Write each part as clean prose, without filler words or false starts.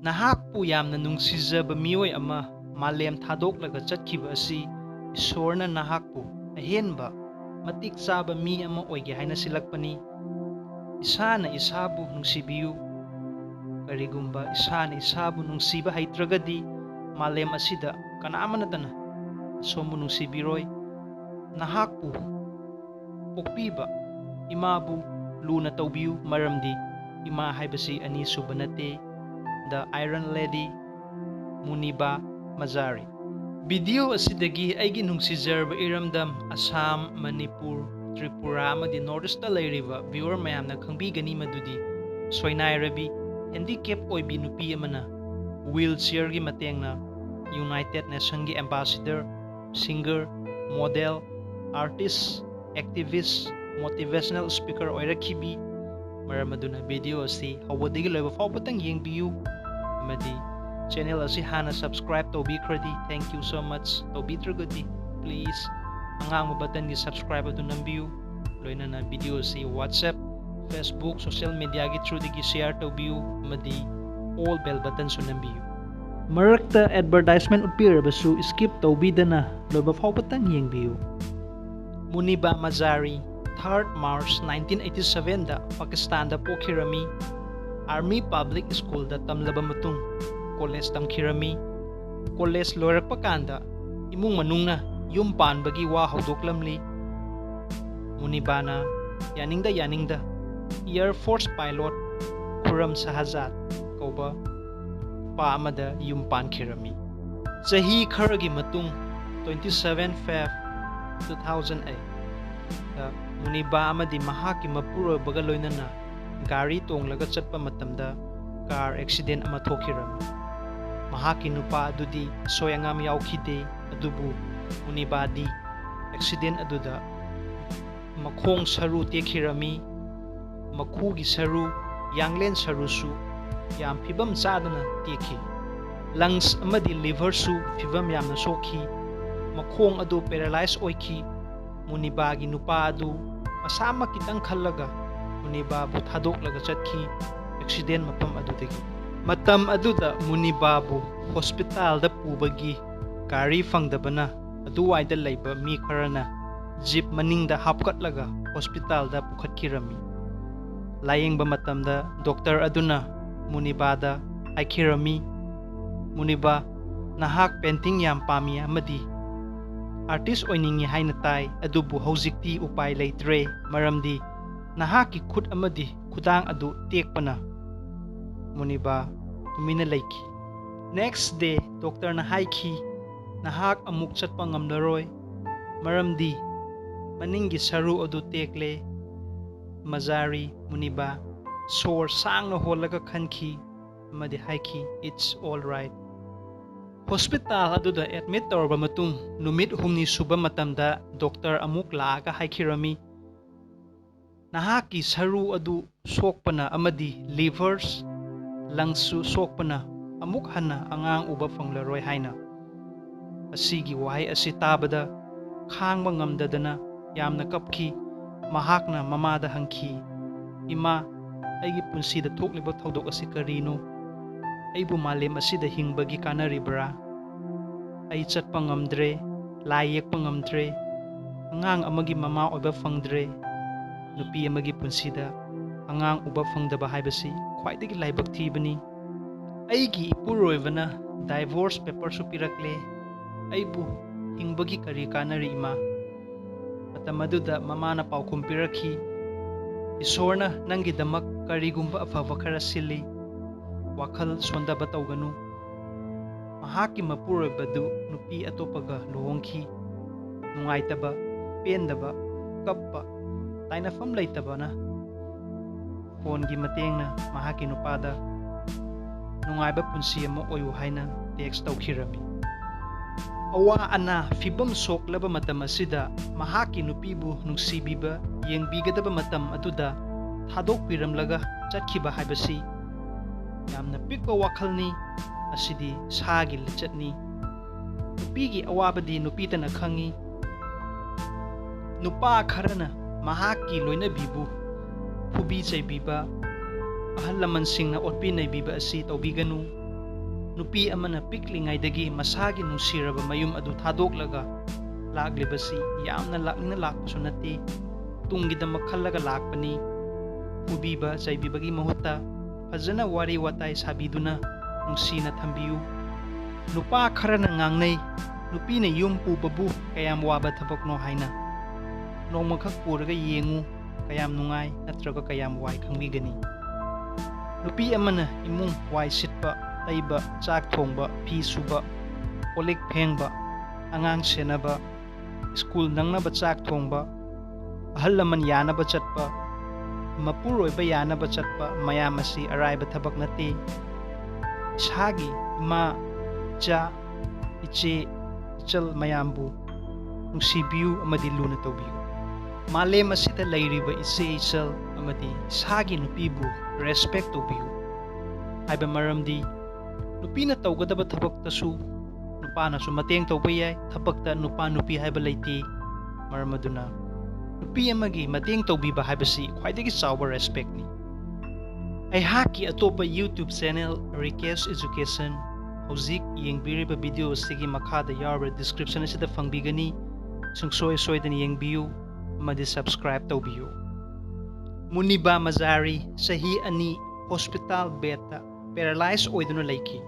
Nahakpu yamna nungsizaba miyoi ama malem thadoklaga chatkiba asi Isorna nahakpu ahenba matik chaba mi ama oige haina silakpani. Isana isabu nungsibiyu. Karigumba isana isabu nungsiba haitragadi malem asida kanamanatana somu nungsibiroi. Nahakpu pokpiba imabu luna taubiyu maramdi ima haibasi ani subanate the Iron Lady Muniba Mazari. Video asidagi aigi nungsizarba iramdam Assam, Manipur, Tripura amadi Northeast lairiba viewer mayamna khangbigani madudi Soinaibi Handicapped oibi Nupi Amana wheelchair gi matengna United Nations gi ambassador, singer, model, artist, activist, motivational speaker oirakhibi maramaduna video asi hawdigi loiba fawbatang yengbiyu amadi channel asi hana subscribe tawbikradi. Thank you so much. Tawbitragadi please angang button gi subscribe adu nambiyu loina na video si WhatsApp, Facebook, social media gi through digi share tawbiyu amadi all bell button su nambiyu. Marakta advertisement utpirabasu skip tawbidana loiba fawbatang yengbiyu. Muniba Mazari 3rd March 1987 da Pakistan da pokhirami. Army Public School da tamlaba matung college tamkhirami. College loirakpa kanda imung manungna yum panbagi wa haudoklamli. Munibana yaningda Air Force pilot Khuram Sahajat kauba pa amada yum pankhirami. Chahi kharagi matung 27 Feb 2008 da Muniba amadi mahaki mapurobaga loinana gari tonglaga chatpa matamda car accident ama thokirami. Mahaki nupa adudi soyangam yaukhide adubu Munibadi accident aduda makhong saru tekhirami, makhugi saru yanglen sarusu yam phibam chadana tekhi. Lungs amadi liver su phibam yamna sokhi, makhong adu paralyze oikhi. Munibagi nupa adu masama kitang khallaga Munibabu thadoklaga chatkhi accident mapam adudagi. Matam aduda Munibabu hospital da pubagi gari fangdabana aduwaida laiba mi kharana jeep maningda hapkatlaga hospital da pukhatkirami. Layengba matamda doctor aduna Munibada haikirami, Muniba nahak painting yam pami amadi artist oiningi haina tai adubu haujikti upai leitre maramdi nahaki khut amadi khudang adu tekpana. Muniba tumina leiki. Next day doctor na haiki nahak amuk chatpa ngamlaroi maramdi maningi saru adu tekle. Mazari Muniba sore sang na holaga khanki amadi haiki it's all right. Hospital aduda admit tawrba matung numit humni suba matamda doctor amuk laaga haikirami. Nahaki saru adu sokpana amadi livers langsu sokpana amuk hana angang uba fanglaroi haina. Asigi wahai asi tabada khangba ngamdadana yamna kapki. Mahakna mamada hangki ima aigi punsida thokliba thodok asi karino. Aibu malem asida hingbagi kanaribra. Ai chatpa ngamdre, lai yekpa ngamdre, angang amagi mama oiba fangdre, nupi amagi punsida angang uba fangdaba haibasi khwaidagi laibak thibani. Aigi ipuroibana divorce paper su pirakle. Aibu hingbagi kari kanari ima. Matamaduda mamana paukhum pirakhi. Isorna nangidamak karigumba afava khara sili. Wakhal sondaba tawganu. Mahaki mapuroibadu nupi atopaga luhongki. Nungaitaba, pendaba, kappa, tainafam laitaba na. Phone gi matengna mahaki nupada nungaiba punsi ama oyu haina text tawkhirami. Awa ana fibam soklaba matam asida mahaki nupibu nungsibiba yengbigadaba matam aduda thadokpiramlaga chatkhiba haibasi yamna pikba wakhalni asidi sagi lichatni. Nupigi awabadi nupitana khangi. Nupa kharana mahaki loinabibu hubi chaibiba ahal lamansingna otpinaibiba asi tawbiganu nupi amana piklinghaidagi masagi nungsiraba mayum adu thadoklaga laglibasi yamna laknina lakpasu nate tunggidamak khallaga lakpani pubiba chaibibagi mahutta fajana wari watai sabiduna nungsina thambiyu nupa kharana ngangnei nupina yum pubabu kayam waba thabakno haina nongmakhak puraga yengu kayam nungai natraga kayam wai khangbigani nupi amana imung wai sitpa taiba chak thongba phi suba olik phengba angang senaba school nangnaba chak thongba ahal laman yanaba chatpa mapuroiba yanaba chatpa mayam asi araiba thabak nate isagi ima cha iche ichal mayambu nungsibiyu amadi luna tawbiyu malem asita lairiba iche ichal amadi isagi nupibu respect tawbiyu haiba maramdi nupina tawgadaba thabaktasu nupanasu mateng tawba yai thabakta nupa nupi haiba leite maramaduna nupi amagi mateng tawbiba haibasi khwaidagi chawba respect ni aihaki atopa YouTube channel RIKESH Education hauzik yengbiriba video sigi makhada yawra description asida fangbigani sungsoi soidani yengbiyu amadi subscribe tawbiyu Muniba Mazari sahi ani hospital bed paralyzed oiduna leiki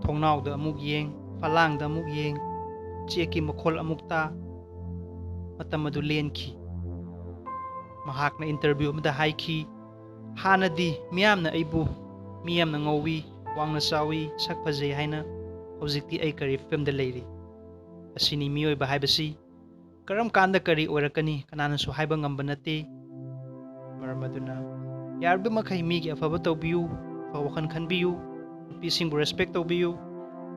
thongnawda amuk yeng falangda amuk yeng cheki makhol amukta matamadu lenki mahakna interview amada haiki hanadi miyamna aibu miyamna ngawi wangna sawi sak phajai haina hojikti ai kari filmda leiri asini miyoi ba haibasi karam kanda kari oirakani kanana su haiba ngamba nate maramaduna yarbu makhai migi afaba tawbiyu fawakan khanbiyu nupisingbu respect tawbiyu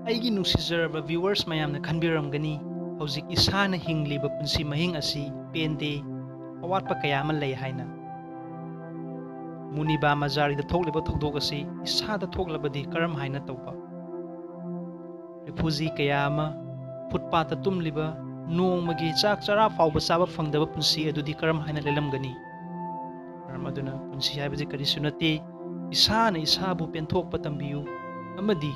aigi nungsizaraba viewers mayamna khanbiramgani hojik isana hingliba punsi mahing asi pende awatpa kayama lei haina Muniba Mazari da thokliba thokdok asi isada thoklabadi karam haina tawba refugee kayama footpath tumliba nongmagi chak chara fawba saba fangdaba punsi adudi karam haina lelamgani ramaduna punsi haibadi kari sunate isana isabu penthokpa tambiyu amadi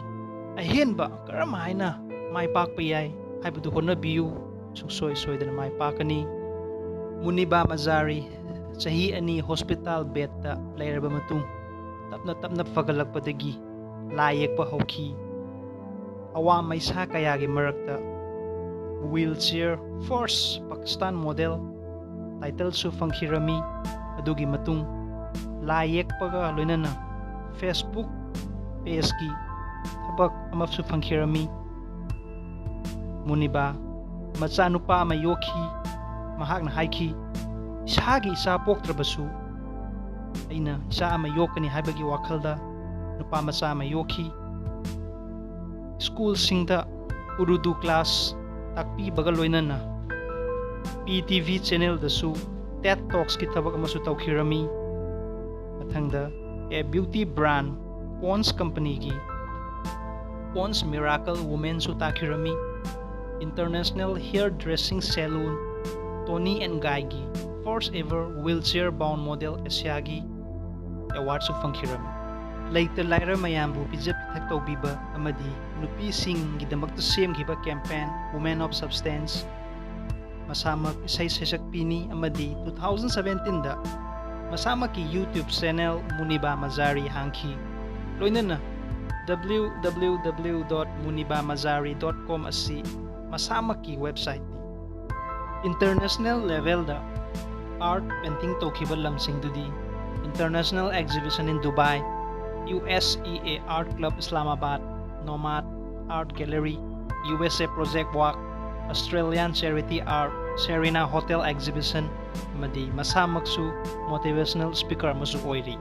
ahenba karam haina mai pakpa yai haibadu honabiyu suksoi soidana mai pakani Muniba Mazari sahi ani hospital bed ta lairaba matung tapna fagalakpadagi layekpa hauki awa maisa kayagi marakta wheelchair force Pakistan model title su fangkhirami adugi matung layekpaga loinana Facebook page ki thabak amapsu fangkhirami Muniba machanupa mayoki mahakna haiki isagi isa poktrabasu aina isa ama yokani haibagi wakhalda nupa macha ama yoki school singda Urdu class takpi baga loinana PTV channel dasu TED Talks ki thabak amasu tawkhirami mathangda a beauty brand Pond's company ki Pond's Miracle Women su takhirami international hairdressing salon Tony and Guy gi first ever wheelchair bound model Asyagi award su fangkhirami later laira mayambu pijat pithak tawbiba amadi nupi sing gidamakta semgiba campaign Women of Substance masamak isay sesakpini amadi 2017 da masamak ki YouTube channel Muniba Mazari hangki loinana www.munibamazari.com asi masamak ki website international level da art painting tokhiba lamsing dudi international exhibition in Dubai USEA Art Club Islamabad Nomad Art Gallery USA Project Walk Australian Charity Art Serena Hotel Exhibition madi masamaksu motivational speaker masu oiri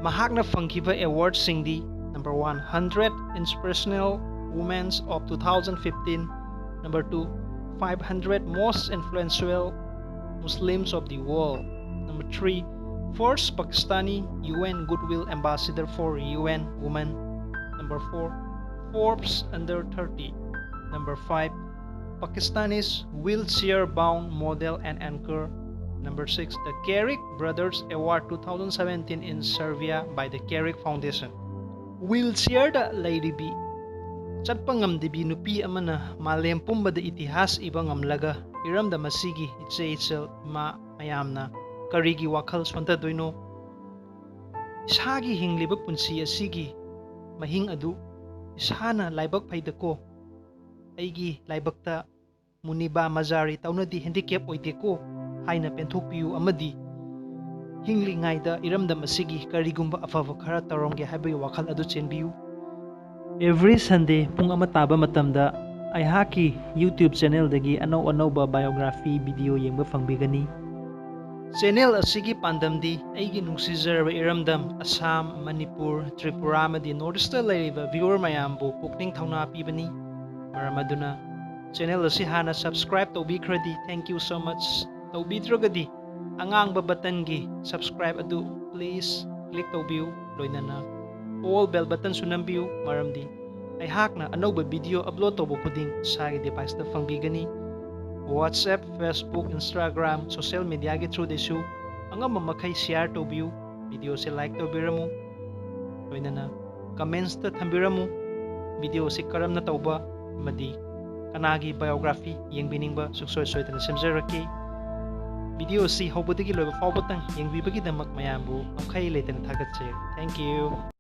mahakna fangkiba award singdi number 100 inspirational women of 2015 number 2 500 most influential Muslims of the world. Number 3, first Pakistani UN Goodwill Ambassador for UN Women. Number 4, Forbes Under 30. Number 5, Pakistani's wheelchair-bound model and anchor. Number 6, the Carrick Brothers Award 2017 in Serbia by the Carrick Foundation. Wheelchair da lady bi Chatpa ngamdibi nupi amana malem pumbada itihas iba ngamlaga iramdam asigi iche ichel ima mayamna karigi wakhal sontadoino. Isagi hingliba punsi asigi mahing adu isana laibak phaidako. Aigi laibakta Muniba Mazari taunadi handicap oideko haina penthokpiyu amadi hingli ngaida iramdam asigi karigumba afava khara taromge haibagi wakhal adu chenbiyu. Every Sunday pung ama taba matamda aihaki YouTube channel dagi anau-anauba biography video yengba fangbigani. Channel asigi pandamdi aigi nungsizaraba iramdam Assam, Manipur, Tripura amadi Northeast layriba viewer mayambu pukning thauna pibani. Maram aduna channel asi hana subscribe tawbikradi thank you so much. Tawbidragadi angangba button gi subscribe adu please click tawbiyu loinana all bell button sunambiyu maramdi aihakna anauba video upload tawbo khuding sagi device da fangbigani. WhatsApp, Facebook, Instagram, social media gi through desu angama makai share tawbiyu video se like tawbiramu loinana comments ta thambiramu video se karamna tawba madi kanagi biography yengbiningba suksoi soitana semjaraki. Video si hobudagi loiba fawbatang yengbibagi damak mayambu amkhai leitana thagatche. Thank you.